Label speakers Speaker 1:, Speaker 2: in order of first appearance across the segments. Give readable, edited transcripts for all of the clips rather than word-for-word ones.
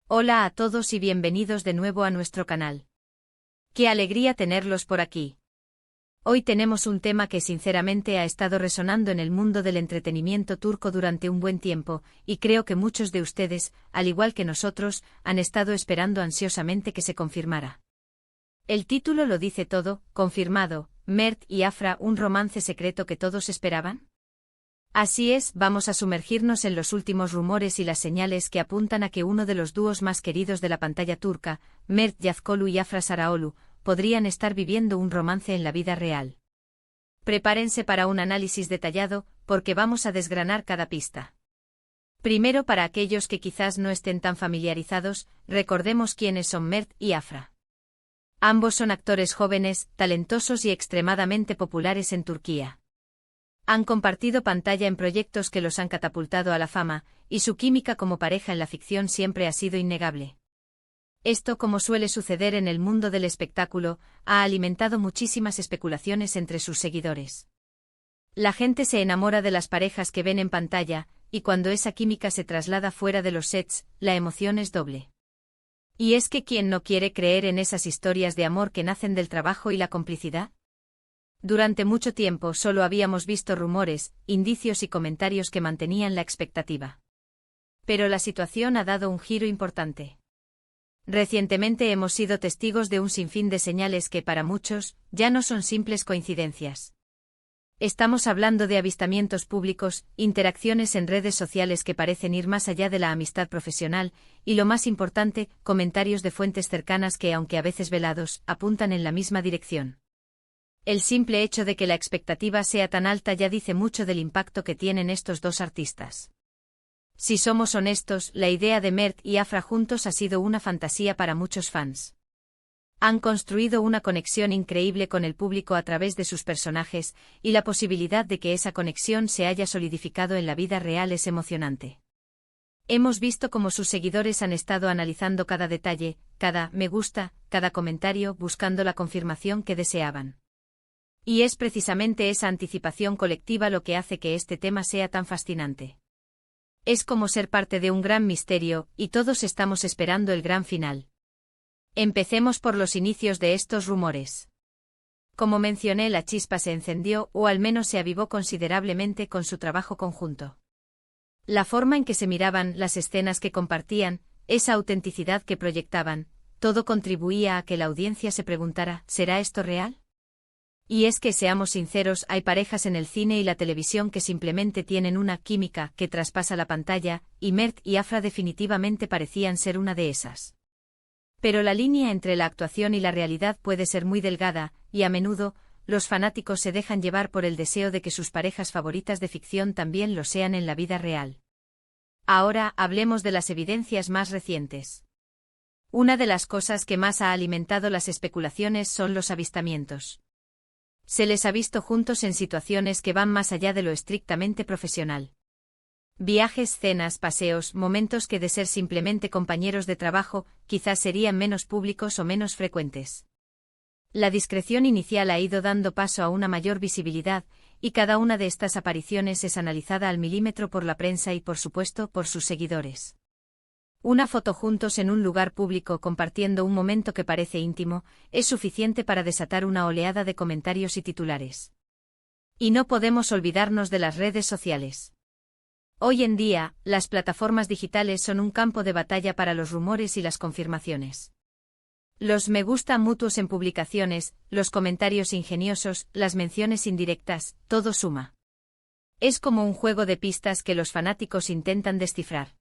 Speaker 1: Hola a todos y bienvenidos de nuevo a nuestro canal. Qué alegría tenerlos por aquí. Hoy tenemos un tema que sinceramente ha estado resonando en el mundo del entretenimiento turco durante un buen tiempo, y creo que muchos de ustedes, al igual que nosotros, han estado esperando ansiosamente que se confirmara. El título lo dice todo: confirmado, Mert y Afra, un romance secreto que todos esperaban. Así es, vamos a sumergirnos en los últimos rumores y las señales que apuntan a que uno de los dúos más queridos de la pantalla turca, Mert Yazkolu y Afra Saraoglu, podrían estar viviendo un romance en la vida real. Prepárense para un análisis detallado, porque vamos a desgranar cada pista. Primero, para aquellos que quizás no estén tan familiarizados, recordemos quiénes son Mert y Afra. Ambos son actores jóvenes, talentosos y extremadamente populares en Turquía. Han compartido pantalla en proyectos que los han catapultado a la fama, y su química como pareja en la ficción siempre ha sido innegable. Esto, como suele suceder en el mundo del espectáculo, ha alimentado muchísimas especulaciones entre sus seguidores. La gente se enamora de las parejas que ven en pantalla, y cuando esa química se traslada fuera de los sets, la emoción es doble. ¿Y es que quién no quiere creer en esas historias de amor que nacen del trabajo y la complicidad? Durante mucho tiempo solo habíamos visto rumores, indicios y comentarios que mantenían la expectativa. Pero la situación ha dado un giro importante. Recientemente hemos sido testigos de un sinfín de señales que para muchos ya no son simples coincidencias. Estamos hablando de avistamientos públicos, interacciones en redes sociales que parecen ir más allá de la amistad profesional, y lo más importante, comentarios de fuentes cercanas que, aunque a veces velados, apuntan en la misma dirección. El simple hecho de que la expectativa sea tan alta ya dice mucho del impacto que tienen estos dos artistas. Si somos honestos, la idea de Mert y Afra juntos ha sido una fantasía para muchos fans. Han construido una conexión increíble con el público a través de sus personajes, y la posibilidad de que esa conexión se haya solidificado en la vida real es emocionante. Hemos visto cómo sus seguidores han estado analizando cada detalle, cada me gusta, cada comentario, buscando la confirmación que deseaban. Y es precisamente esa anticipación colectiva lo que hace que este tema sea tan fascinante. Es como ser parte de un gran misterio, y todos estamos esperando el gran final. Empecemos por los inicios de estos rumores. Como mencioné, la chispa se encendió, o al menos se avivó considerablemente con su trabajo conjunto. La forma en que se miraban, las escenas que compartían, esa autenticidad que proyectaban, todo contribuía a que la audiencia se preguntara: ¿será esto real? Y es que, seamos sinceros, hay parejas en el cine y la televisión que simplemente tienen una química que traspasa la pantalla, y Mert y Afra definitivamente parecían ser una de esas. Pero la línea entre la actuación y la realidad puede ser muy delgada, y a menudo, los fanáticos se dejan llevar por el deseo de que sus parejas favoritas de ficción también lo sean en la vida real. Ahora, hablemos de las evidencias más recientes. Una de las cosas que más ha alimentado las especulaciones son los avistamientos. Se les ha visto juntos en situaciones que van más allá de lo estrictamente profesional. Viajes, cenas, paseos, momentos que de ser simplemente compañeros de trabajo, quizás serían menos públicos o menos frecuentes. La discreción inicial ha ido dando paso a una mayor visibilidad, y cada una de estas apariciones es analizada al milímetro por la prensa y, por supuesto, por sus seguidores. Una foto juntos en un lugar público compartiendo un momento que parece íntimo, es suficiente para desatar una oleada de comentarios y titulares. Y no podemos olvidarnos de las redes sociales. Hoy en día, las plataformas digitales son un campo de batalla para los rumores y las confirmaciones. Los me gusta mutuos en publicaciones, los comentarios ingeniosos, las menciones indirectas, todo suma. Es como un juego de pistas que los fanáticos intentan descifrar.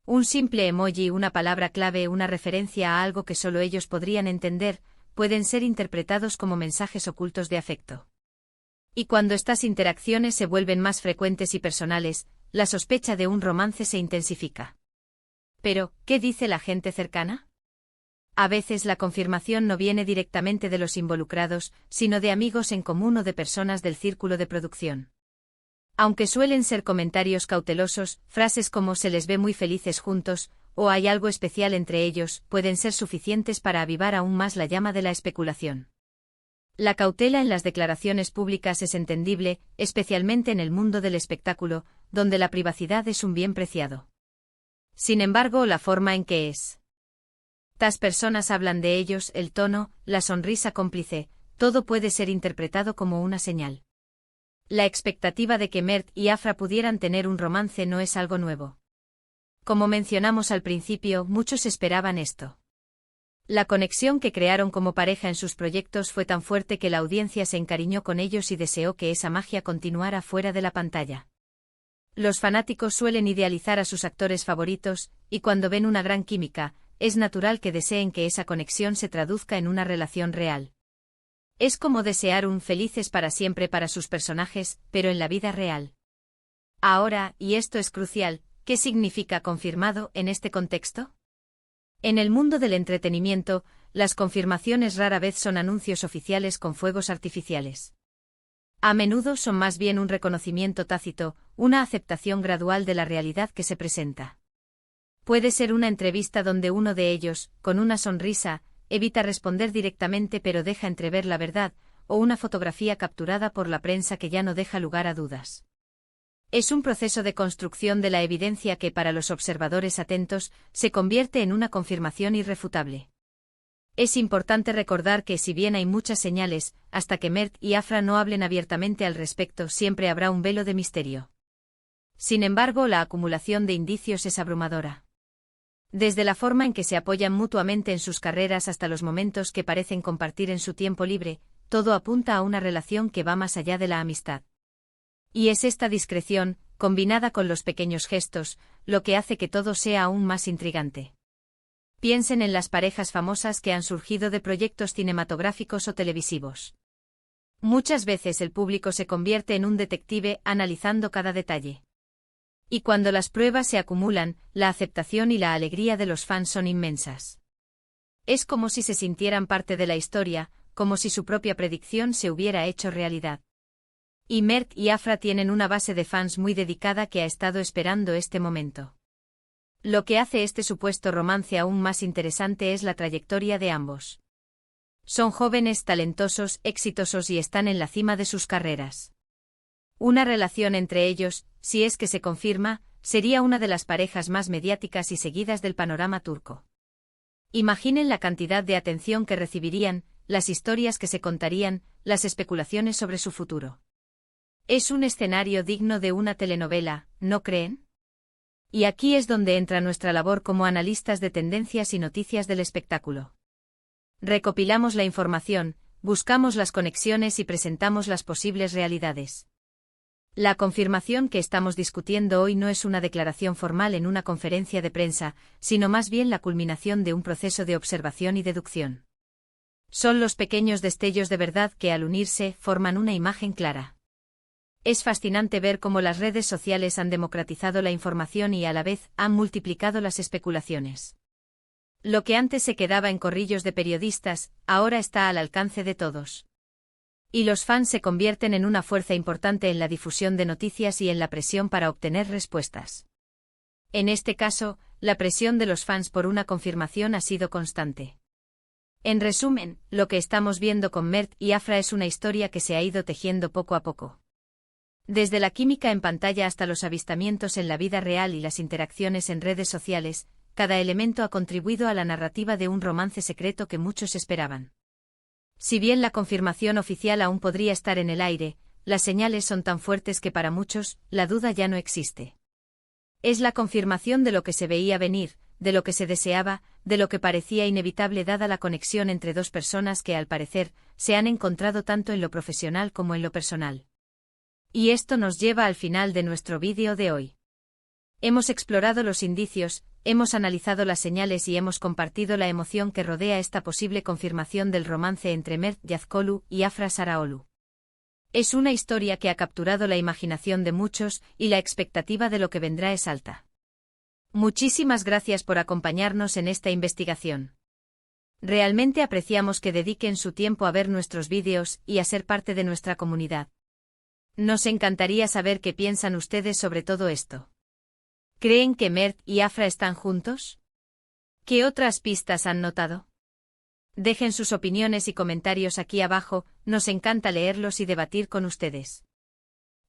Speaker 1: Un simple emoji, una palabra clave, una referencia a algo que solo ellos podrían entender, pueden ser interpretados como mensajes ocultos de afecto. Y cuando estas interacciones se vuelven más frecuentes y personales, la sospecha de un romance se intensifica. Pero, ¿qué dice la gente cercana? A veces la confirmación no viene directamente de los involucrados, sino de amigos en común o de personas del círculo de producción. Aunque suelen ser comentarios cautelosos, frases como «se les ve muy felices juntos» o «hay algo especial entre ellos» pueden ser suficientes para avivar aún más la llama de la especulación. La cautela en las declaraciones públicas es entendible, especialmente en el mundo del espectáculo, donde la privacidad es un bien preciado. Sin embargo, la forma en que estas personas hablan de ellos, el tono, la sonrisa cómplice, todo puede ser interpretado como una señal. La expectativa de que Mert y Afra pudieran tener un romance no es algo nuevo. Como mencionamos al principio, muchos esperaban esto. La conexión que crearon como pareja en sus proyectos fue tan fuerte que la audiencia se encariñó con ellos y deseó que esa magia continuara fuera de la pantalla. Los fanáticos suelen idealizar a sus actores favoritos, y cuando ven una gran química, es natural que deseen que esa conexión se traduzca en una relación real. Es como desear un felices para siempre para sus personajes, pero en la vida real. Ahora, y esto es crucial, ¿qué significa confirmado en este contexto? En el mundo del entretenimiento, las confirmaciones rara vez son anuncios oficiales con fuegos artificiales. A menudo son más bien un reconocimiento tácito, una aceptación gradual de la realidad que se presenta. Puede ser una entrevista donde uno de ellos, con una sonrisa, evita responder directamente pero deja entrever la verdad, o una fotografía capturada por la prensa que ya no deja lugar a dudas. Es un proceso de construcción de la evidencia que para los observadores atentos se convierte en una confirmación irrefutable. Es importante recordar que si bien hay muchas señales, hasta que Mert y Afra no hablen abiertamente al respecto siempre habrá un velo de misterio. Sin embargo, la acumulación de indicios es abrumadora. Desde la forma en que se apoyan mutuamente en sus carreras hasta los momentos que parecen compartir en su tiempo libre, todo apunta a una relación que va más allá de la amistad. Y es esta discreción, combinada con los pequeños gestos, lo que hace que todo sea aún más intrigante. Piensen en las parejas famosas que han surgido de proyectos cinematográficos o televisivos. Muchas veces el público se convierte en un detective analizando cada detalle. Y cuando las pruebas se acumulan, la aceptación y la alegría de los fans son inmensas. Es como si se sintieran parte de la historia, como si su propia predicción se hubiera hecho realidad. Y Mert y Afra tienen una base de fans muy dedicada que ha estado esperando este momento. Lo que hace este supuesto romance aún más interesante es la trayectoria de ambos. Son jóvenes, talentosos, exitosos y están en la cima de sus carreras. Una relación entre ellos, si es que se confirma, sería una de las parejas más mediáticas y seguidas del panorama turco. Imaginen la cantidad de atención que recibirían, las historias que se contarían, las especulaciones sobre su futuro. Es un escenario digno de una telenovela, ¿no creen? Y aquí es donde entra nuestra labor como analistas de tendencias y noticias del espectáculo. Recopilamos la información, buscamos las conexiones y presentamos las posibles realidades. La confirmación que estamos discutiendo hoy no es una declaración formal en una conferencia de prensa, sino más bien la culminación de un proceso de observación y deducción. Son los pequeños destellos de verdad que al unirse forman una imagen clara. Es fascinante ver cómo las redes sociales han democratizado la información y a la vez han multiplicado las especulaciones. Lo que antes se quedaba en corrillos de periodistas, ahora está al alcance de todos. Y los fans se convierten en una fuerza importante en la difusión de noticias y en la presión para obtener respuestas. En este caso, la presión de los fans por una confirmación ha sido constante. En resumen, lo que estamos viendo con Mert y Afra es una historia que se ha ido tejiendo poco a poco. Desde la química en pantalla hasta los avistamientos en la vida real y las interacciones en redes sociales, cada elemento ha contribuido a la narrativa de un romance secreto que muchos esperaban. Si bien la confirmación oficial aún podría estar en el aire, las señales son tan fuertes que para muchos, la duda ya no existe. Es la confirmación de lo que se veía venir, de lo que se deseaba, de lo que parecía inevitable dada la conexión entre dos personas que al parecer, se han encontrado tanto en lo profesional como en lo personal. Y esto nos lleva al final de nuestro vídeo de hoy. Hemos explorado los indicios, hemos analizado las señales y hemos compartido la emoción que rodea esta posible confirmación del romance entre Mert Yazkolu y Afra Saraoglu. Es una historia que ha capturado la imaginación de muchos y la expectativa de lo que vendrá es alta. Muchísimas gracias por acompañarnos en esta investigación. Realmente apreciamos que dediquen su tiempo a ver nuestros vídeos y a ser parte de nuestra comunidad. Nos encantaría saber qué piensan ustedes sobre todo esto. ¿Creen que Mert y Afra están juntos? ¿Qué otras pistas han notado? Dejen sus opiniones y comentarios aquí abajo, nos encanta leerlos y debatir con ustedes.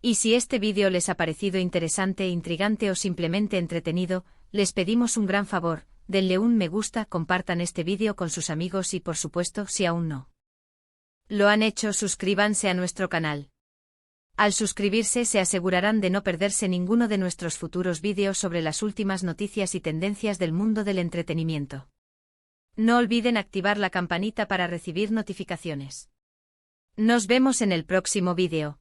Speaker 1: Y si este vídeo les ha parecido interesante, intrigante o simplemente entretenido, Les pedimos un gran favor, denle un me gusta, compartan este vídeo con sus amigos y por supuesto, si aún no lo han hecho, suscríbanse a nuestro canal. Al suscribirse se asegurarán de no perderse ninguno de nuestros futuros vídeos sobre las últimas noticias y tendencias del mundo del entretenimiento. No olviden activar la campanita para recibir notificaciones. Nos vemos en el próximo vídeo.